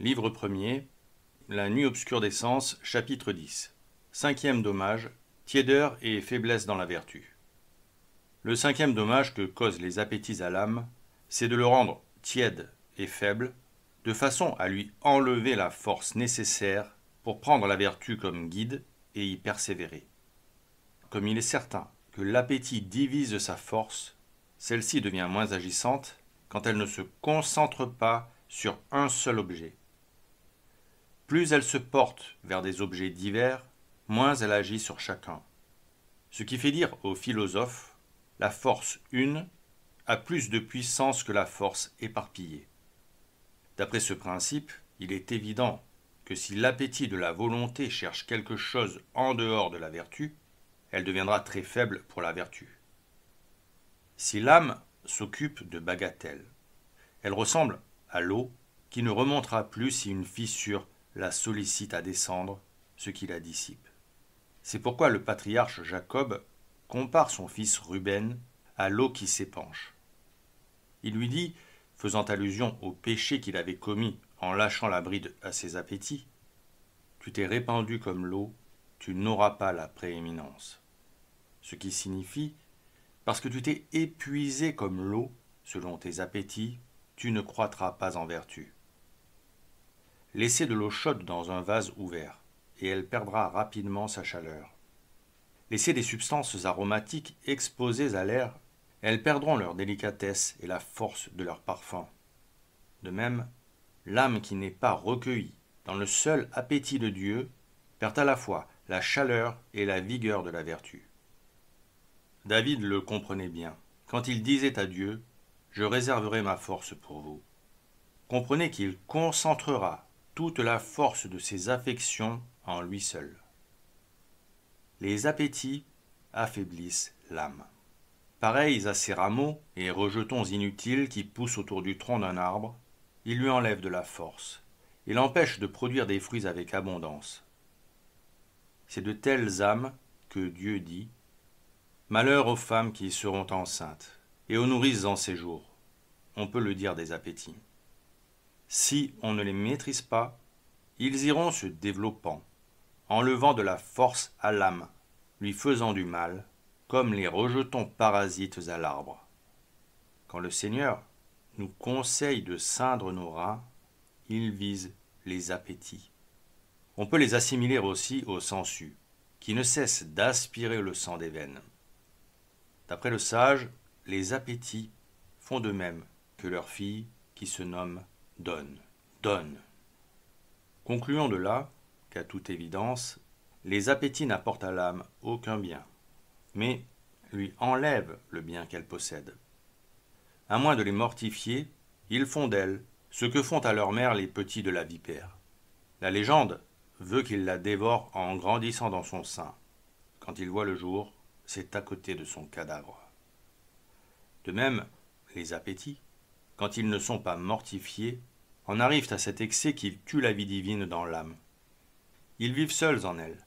Livre premier, La nuit obscure des sens, chapitre 10. Cinquième dommage, tiédeur et faiblesse dans la vertu. Le cinquième dommage que causent les appétits à l'âme, c'est de le rendre tiède et faible, de façon à lui enlever la force nécessaire pour prendre la vertu comme guide et y persévérer. Comme il est certain que l'appétit divise sa force, celle-ci devient moins agissante quand elle ne se concentre pas sur un seul objet. Plus elle se porte vers des objets divers, moins elle agit sur chacun. Ce qui fait dire aux philosophes, la force une a plus de puissance que la force éparpillée. D'après ce principe, il est évident que si l'appétit de la volonté cherche quelque chose en dehors de la vertu, elle deviendra très faible pour la vertu. Si l'âme s'occupe de bagatelles, elle ressemble à l'eau qui ne remontera plus si une fissure la sollicite à descendre, ce qui la dissipe. C'est pourquoi le patriarche Jacob compare son fils Ruben à l'eau qui s'épanche. Il lui dit, faisant allusion au péché qu'il avait commis en lâchant la bride à ses appétits, « Tu t'es répandu comme l'eau, tu n'auras pas la prééminence. » Ce qui signifie, parce que tu t'es épuisé comme l'eau, selon tes appétits, tu ne croîtras pas en vertu. Laissez de l'eau chaude dans un vase ouvert, et elle perdra rapidement sa chaleur. Laissez des substances aromatiques exposées à l'air, elles perdront leur délicatesse et la force de leur parfum. De même, l'âme qui n'est pas recueillie dans le seul appétit de Dieu perd à la fois la chaleur et la vigueur de la vertu. David le comprenait bien, quand il disait à Dieu « Je réserverai ma force pour vous ». Comprenez qu'il concentrera toute la force de ses affections en lui seul. Les appétits affaiblissent l'âme. Pareils à ces rameaux et rejetons inutiles qui poussent autour du tronc d'un arbre, ils lui enlèvent de la force et l'empêchent de produire des fruits avec abondance. C'est de telles âmes que Dieu dit « Malheur aux femmes qui seront enceintes et aux nourrices en séjour ». On peut le dire des appétits. Si on ne les maîtrise pas, ils iront se développant, enlevant de la force à l'âme, lui faisant du mal, comme les rejetons parasites à l'arbre. Quand le Seigneur nous conseille de ceindre nos reins, il vise les appétits. On peut les assimiler aussi aux sangsues, qui ne cessent d'aspirer le sang des veines. D'après le sage, les appétits font de même que leur fille qui se nomme donne. Concluons de là qu'à toute évidence, les appétits n'apportent à l'âme aucun bien, mais lui enlèvent le bien qu'elle possède. À moins de les mortifier, ils font d'elle ce que font à leur mère les petits de la vipère. La légende veut qu'ils la dévorent en grandissant dans son sein. Quand il voit le jour, c'est à côté de son cadavre. De même, les appétits, quand ils ne sont pas mortifiés, en arrivent à cet excès qu'ils tuent la vie divine dans l'âme. Ils vivent seuls en elle,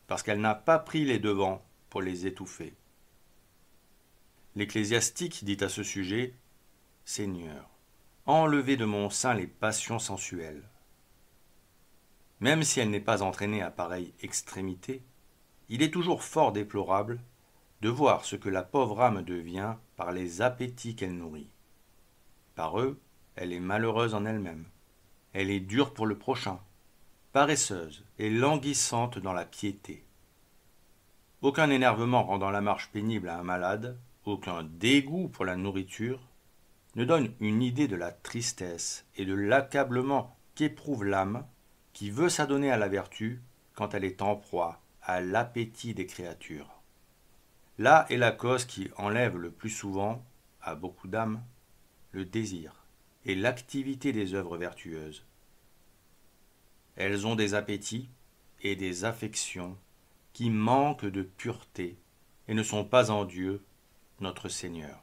parce qu'elle n'a pas pris les devants pour les étouffer. L'Ecclésiastique dit à ce sujet « Seigneur, enlevez de mon sein les passions sensuelles. » Même si elle n'est pas entraînée à pareille extrémité, il est toujours fort déplorable de voir ce que la pauvre âme devient par les appétits qu'elle nourrit. Par eux, elle est malheureuse en elle-même. Elle est dure pour le prochain, paresseuse et languissante dans la piété. Aucun énervement rendant la marche pénible à un malade, aucun dégoût pour la nourriture, ne donne une idée de la tristesse et de l'accablement qu'éprouve l'âme qui veut s'adonner à la vertu quand elle est en proie à l'appétit des créatures. Là est la cause qui enlève le plus souvent, à beaucoup d'âmes, le désir et l'activité des œuvres vertueuses. Elles ont des appétits et des affections qui manquent de pureté et ne sont pas en Dieu, notre Seigneur.